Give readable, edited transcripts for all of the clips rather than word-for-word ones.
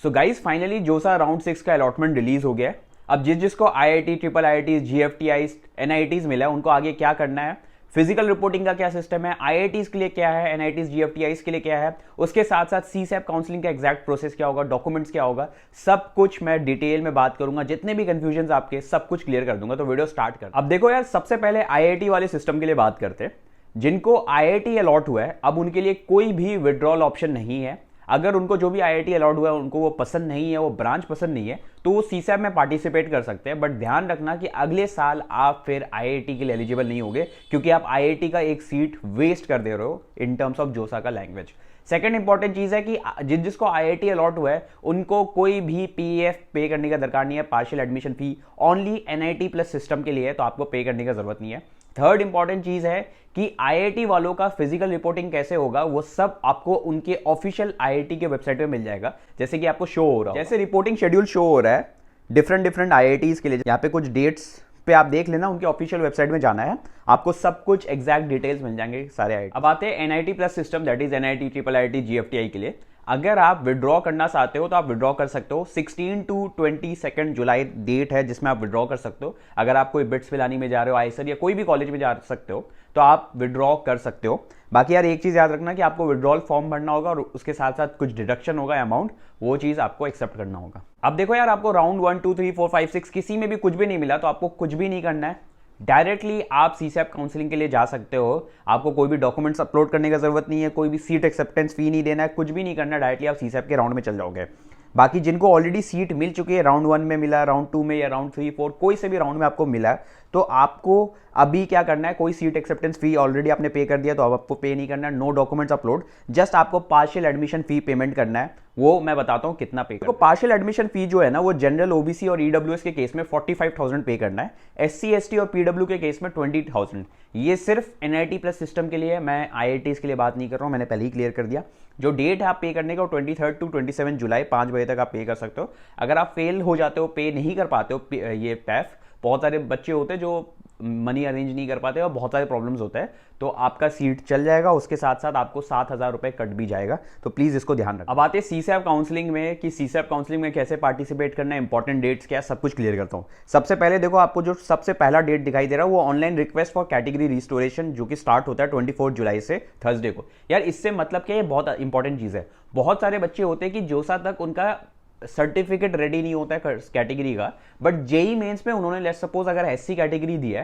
So guys finally जोसा round 6 का allotment release हो गया है। अब जिसको IIT, triple IIT, GFTI, NITs मिला है उनको आगे क्या करना है, फिजिकल रिपोर्टिंग का क्या सिस्टम है, आईआईटीज के लिए क्या है, एनआईटीज जीएफटीआईज के लिए क्या है, उसके साथ साथ सीसैप काउंसलिंग का एग्जैक्ट प्रोसेस क्या होगा, डॉक्यूमेंट्स क्या होगा, सब कुछ मैं डिटेल में बात करूंगा। जितने भी कंफ्यूजन आपके सब कुछ क्लियर कर दूंगा। तो वीडियो स्टार्ट कर। अब देखो यार, सबसे पहले आईआईटी वाले सिस्टम के लिए बात करते हैं। जिनको आईआईटी अलॉट हुआ है अब उनके लिए कोई भी विड्रॉल ऑप्शन नहीं है। अगर उनको जो भी आईआईटी अलॉट हुआ है उनको वो पसंद नहीं है, वो ब्रांच पसंद नहीं है, तो वो सीसैप में पार्टिसिपेट कर सकते हैं। बट ध्यान रखना कि अगले साल आप फिर आईआईटी के लिए एलिजिबल नहीं होंगे, क्योंकि आप आईआईटी का एक सीट वेस्ट कर दे रहे हो इन टर्म्स ऑफ जोसा का लैंग्वेज। सेकंड इंपॉर्टेंट चीज है कि जिसको आईआईटी अलॉट हुआ है उनको कोई भी पीएफ पे करने का दरकार नहीं है। Partial admission fee only NIT plus system के लिए है, तो आपको पे करने का जरूरत नहीं है। थर्ड इंपॉर्टेंट चीज है कि आईआईटी वालों का फिजिकल रिपोर्टिंग कैसे होगा, वो सब आपको उनके ऑफिशियल आईआईटी के वेबसाइट पे मिल जाएगा। जैसे कि आपको शो हो रहा है, जैसे रिपोर्टिंग शेड्यूल शो हो रहा है डिफरेंट आईआईटीज के लिए। यहाँ पे कुछ डेट्स पे आप देख लेना, उनकी ऑफिशियल वेबसाइट में जाना है, आपको सब कुछ एग्जैक्ट डिटेल्स मिल जाएंगे सारे आईआईटी। अब आते हैं NIT plus system, that is NIT, triple IIT, GFTI के लिए। अगर आप विड्रॉ करना चाहते हो तो आप विड्रॉ कर सकते हो। 16 to 22 जुलाई डेट है जिसमें आप विड्रॉ कर सकते हो। अगर आप कोई बिट्स पिलानी में जा रहे हो, आईसर या कोई भी कॉलेज में जा सकते हो, तो आप विड्रॉ कर सकते हो। बाकी यार एक चीज याद रखना कि आपको विड्रॉल फॉर्म भरना होगा और उसके साथ साथ कुछ डिडक्शन होगा अमाउंट, वो चीज आपको एक्सेप्ट करना होगा। अब देखो यार, आपको राउंड 1, 2, 3, 4, 5, 6 किसी में भी कुछ भी नहीं मिला तो आपको कुछ भी नहीं करना है। डायरेक्टली आप सीसैप काउंसलिंग के लिए जा सकते हो। आपको कोई भी डॉक्यूमेंट्स अपलोड करने का जरूरत नहीं है, कोई भी सीट एक्सेप्टेंस फी नहीं देना है, कुछ भी नहीं करना। डायरेक्टली आप सीसैप के राउंड में चल जाओगे। बाकी जिनको ऑलरेडी सीट मिल चुकी है, राउंड 1 में मिला, राउंड 2 में या राउंड 3, 4 कोई से भी राउंड में आपको मिला, तो आपको अभी क्या करना है, कोई सीट एक्सेप्टेंस फी ऑलरेडी आपने पे कर दिया तो अब आपको पे नहीं करना है। नो डॉक्यूमेंट्स अपलोड, जस्ट आपको पार्शियल एडमिशन फी पेमेंट करना है। वो मैं बताता हूं कितना पे करना है। तो पार्शियल एडमिशन फी जो है ना, वो जनरल, ओबीसी और ईडब्ल्यूएस के केस में 45,000 पे करना है। एससी, एसटी और पीडब्ल्यू के केस में 20,000। ये सिर्फ एनआईटी प्लस सिस्टम के लिए है, मैं आईआईटी के लिए बात नहीं कर रहा हूं, मैंने पहले ही क्लियर कर दिया। जो डेट है आप पे करने का, 23 to 27 जुलाई 5 बजे तक आप पे कर सकते हो। अगर आप फेल हो जाते हो, पे नहीं कर पाते हो ये पैफ, बहुत सारे बच्चे होते हैं जो मनी अरेंज नहीं कर पाते और बहुत सारे प्रॉब्लम्स होते हैं, तो आपका सीट चल जाएगा। उसके साथ साथ आपको 7,000 रुपए कट भी जाएगा, तो प्लीज इसको ध्यान रखना। अब आते हैं सीसैप काउंसलिंग में कि सीसैप काउंसलिंग में कैसे पार्टिसिपेट करना है, इंपॉर्टेंट डेट्स क्या, सब कुछ क्लियर करता हूं। सबसे पहले देखो, आपको जो सबसे पहला डेट दिखाई दे रहा है वो online request for category restoration, जो कि स्टार्ट होता है 24 जुलाई से, थर्सडे को। यार इससे मतलब क्या है, बहुत इंपॉर्टेंट चीज है। बहुत सारे बच्चे होते हैं कि जोसा तक उनका सर्टिफिकेट रेडी नहीं होता है कैटेगरी का, बट जेई मेंस में उन्होंने लेट्स सपोज अगर एससी कैटेगरी दी है,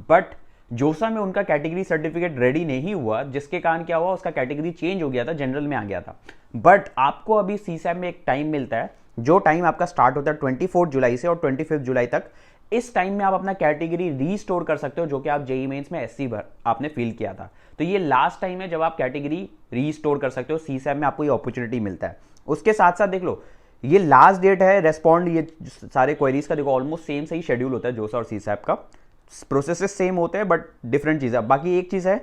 बट जोसा में उनका कैटेगरी सर्टिफिकेट रेडी नहीं हुआ, जिसके कारण क्या हुआ, उसका कैटेगरी चेंज हो गया था, जनरल में आ गया था। बट आपको अभी सीसैप में एक टाइम मिलता है, जो टाइम आपका स्टार्ट होता है 24 जुलाई से और 25 जुलाई तक। इस टाइम में आप अपना कैटेगरी रीस्टोर कर सकते हो, जो कि आप जेई मेंस में एससी आपने फिल किया था। तो ये लास्ट टाइम है जब आप कैटेगरी रीस्टोर कर सकते हो। सीसैप में आपको ये अपॉर्चुनिटी मिलता है। उसके साथ साथ देख लो, ये लास्ट डेट है रेस्पॉन्ड, ये सारे क्वेरीज का देखो ऑलमोस्ट सेम सही शेड्यूल होता है जोसा और सीसैप का। प्रोसेसेस सेम होते हैं बट डिफरेंट चीज़ है। बाकी एक चीज़ है,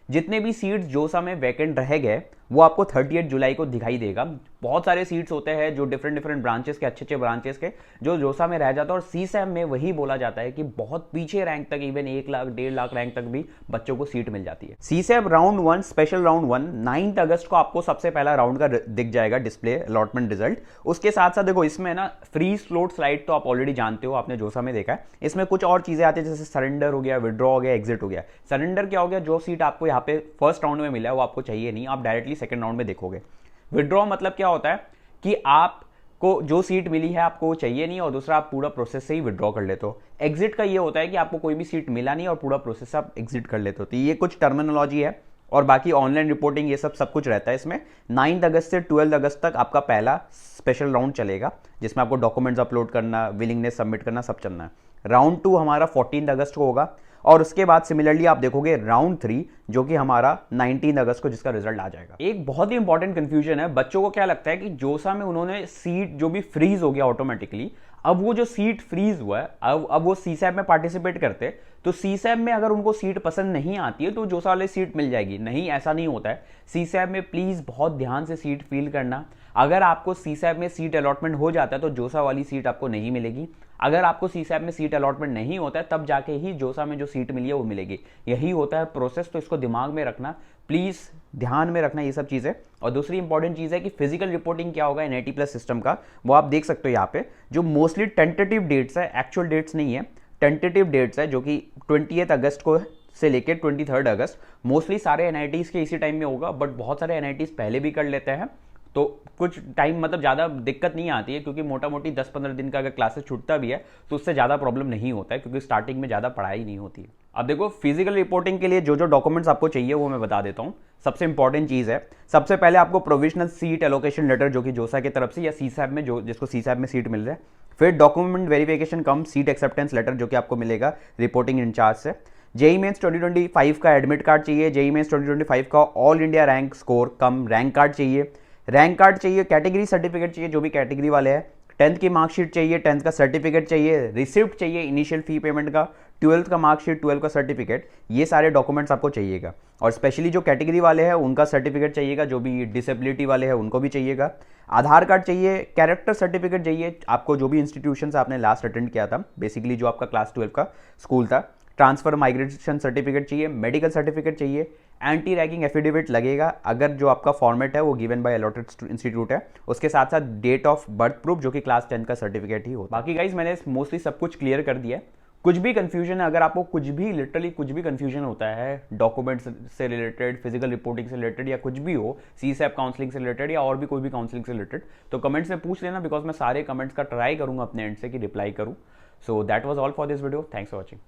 जितने भी सीट्स जोसा में वैकेंट रह गए वो आपको 38 जुलाई को दिखाई देगा। बहुत सारे सीट्स होते हैं जो डिफरेंट ब्रांचेस के, अच्छे ब्रांचेस के, जो जोसा में रह जाता है। और सीसैप में वही बोला जाता है कि बहुत पीछे रैंक तक, इवन 1 लाख 1.5 लाख रैंक तक भी बच्चों को सीट मिल जाती है। सीसैप राउंड 1, स्पेशल राउंड 1, 9 अगस्त को आपको सबसे पहला राउंड का दिख जाएगा डिस्प्ले, अलॉटमेंट रिजल्ट। उसके साथ साथ देखो, इसमें ना फ्री फ्लोट स्लाइड तो आप ऑलरेडी जानते हो, आपने जोसा में देखा है। इसमें कुछ और चीजें आती है, जैसे सरेंडर हो गया, विड्रॉ हो गया, एग्जिट हो गया। सरेंडर क्या हो गया, जो सीट आपको यहाँ पे फर्स्ट राउंड में मिला है वो आपको चाहिए नहीं, आप डायरेक्टली सेकंड राउंड में देखोगे। विड्रॉ मतलब क्या होता है कि आपको जो सीट मिली है आपको चाहिए नहीं, और दूसरा आप पूरा प्रोसेस से ही विड्रॉ कर लेते हो। एग्जिट का ये होता है कि आपको कोई भी सीट मिला नहीं और पूरा प्रोसेस आप एग्जिट कर लेते हो। तो ये कुछ टर्मिनोलॉजी है, और बाकी ऑनलाइन रिपोर्टिंग ये सब कुछ रहता है इसमें। 9 अगस्त से 12 अगस्त तक आपका पहला स्पेशल राउंड चलेगा, जिसमें आपको डॉक्यूमेंट्स अपलोड करना, विलिंगनेस सबमिट करना, सब चलना है। राउंड 2 हमारा 14 अगस्त को होगा, और उसके बाद सिमिलरली आप देखोगे राउंड 3, जो कि हमारा 19 अगस्त को, जिसका रिजल्ट आ जाएगा। एक बहुत ही इंपॉर्टेंट कंफ्यूजन है, बच्चों को क्या लगता है कि जोसा में उन्होंने सीट जो भी फ्रीज हो गया ऑटोमेटिकली, अब वो जो सीट फ्रीज हुआ है, अब वो सीसैप में पार्टिसिपेट करते, तो सीसैप में अगर उनको सीट पसंद नहीं आती है तो जोसा वाले सीट मिल जाएगी। नहीं, ऐसा नहीं होता है। सीसैप में प्लीज बहुत ध्यान से सीट फिल करना। अगर आपको सीसैप में सीट अलॉटमेंट हो जाता है तो जोसा वाली सीट आपको नहीं मिलेगी। अगर आपको सीसैप में सीट अलॉटमेंट नहीं होता है तब जाके ही जोसा में जो सीट मिली है वो मिलेगी। यही होता है प्रोसेस, तो इसको दिमाग में रखना, प्लीज़ ध्यान में रखना ये सब चीज़ें। और दूसरी इंपॉर्टेंट चीज़ है कि फिजिकल रिपोर्टिंग क्या होगा एनआईटी प्लस सिस्टम का, वो आप देख सकते हो यहाँ पे, जो मोस्टली टेंटेटिव डेट्स है, एक्चुअल डेट्स नहीं है, टेंटेटिव डेट्स है, जो कि 20 अगस्त को से लेकर 23 अगस्त। मोस्टली सारे एनआईटीज़ के इसी टाइम में होगा, बट बहुत सारे एनआईटीज़ पहले भी कर लेते हैं, तो कुछ टाइम मतलब ज़्यादा दिक्कत नहीं आती है, क्योंकि मोटा मोटी 10-15 दिन का अगर क्लासेस छूटता भी है तो उससे ज़्यादा प्रॉब्लम नहीं होता है, क्योंकि स्टार्टिंग में ज़्यादा पढ़ाई नहीं होती है। अब देखो फिजिकल रिपोर्टिंग के लिए जो जो डॉक्यूमेंट्स आपको चाहिए वो मैं बता देता हूँ। सबसे इंपॉर्टेंट चीज़ है, सबसे पहले आपको प्रोविजनल सीट एलोकेशन लेटर, जो कि जोसा की तरफ से या सीसैप में, जो जिसको सीसैप में सीट मिल रहा है। फिर डॉक्यूमेंट वेरिफिकेशन कम सीट एक्सेप्टेंस लेटर, जो कि आपको मिलेगा रिपोर्टिंग इंचार्ज से। जेई मेंस 2025 का एडमिट कार्ड चाहिए। जेई मेंस 2025 का ऑल इंडिया रैंक स्कोर कम रैंक कार्ड चाहिए। रैंक कार्ड चाहिए, कैटेगरी सर्टिफिकेट चाहिए जो भी कैटेगरी वाले हैं, 10th की मार्कशीट चाहिए, 10th का सर्टिफिकेट चाहिए, रिसिप्ट चाहिए इनिशियल फी पेमेंट का, 12th का मार्कशीट, 12th का सर्टिफिकेट, ये सारे डॉक्यूमेंट्स आपको चाहिएगा। और स्पेशली जो कैटेगरी वाले हैं उनका सर्टिफिकेट चाहिएगा, जो भी डिसेबिलिटी वाले हैं उनको भी चाहिएगा। आधार कार्ड चाहिए, कैरेक्टर सर्टिफिकेट चाहिए आपको, जो भी इंस्टीट्यूशन से आपने लास्ट अटेंड किया था, बेसिकली जो आपका क्लास 12 का स्कूल था। ट्रांसफर माइग्रेशन सर्टिफिकेट चाहिए, मेडिकल सर्टिफिकेट चाहिए, एंटी रैगिंग एफिडेविट लगेगा अगर जो आपका फॉर्मेट है वो गिवन बाय अलॉटेड इंस्टीट्यूट है। उसके साथ साथ डेट ऑफ बर्थ प्रूफ, जो कि क्लास 10 का सर्टिफिकेट ही होता है। बाकी गाइज मैंने मोस्टली सब कुछ क्लियर कर दिया है। कुछ भी कंफ्यूजन है, अगर आपको कुछ भी लिटरली कुछ भी कंफ्यूजन होता है डॉक्यूमेंट्स से रिलेटेड, फिजिकल रिपोर्टिंग से रिलेटेड, या कुछ भी हो, सीसैप काउंसलिंग से रिलेटेड या और भी कोई भी काउंसलिंग से रिलेटेड, तो कमेंट्स में पूछ लेना, बिकॉज मैं सारे कमेंट्स का ट्राई करूंगा अपने एंड से कि रिप्लाई करूँ। So that was all for this video. Thanks for watching.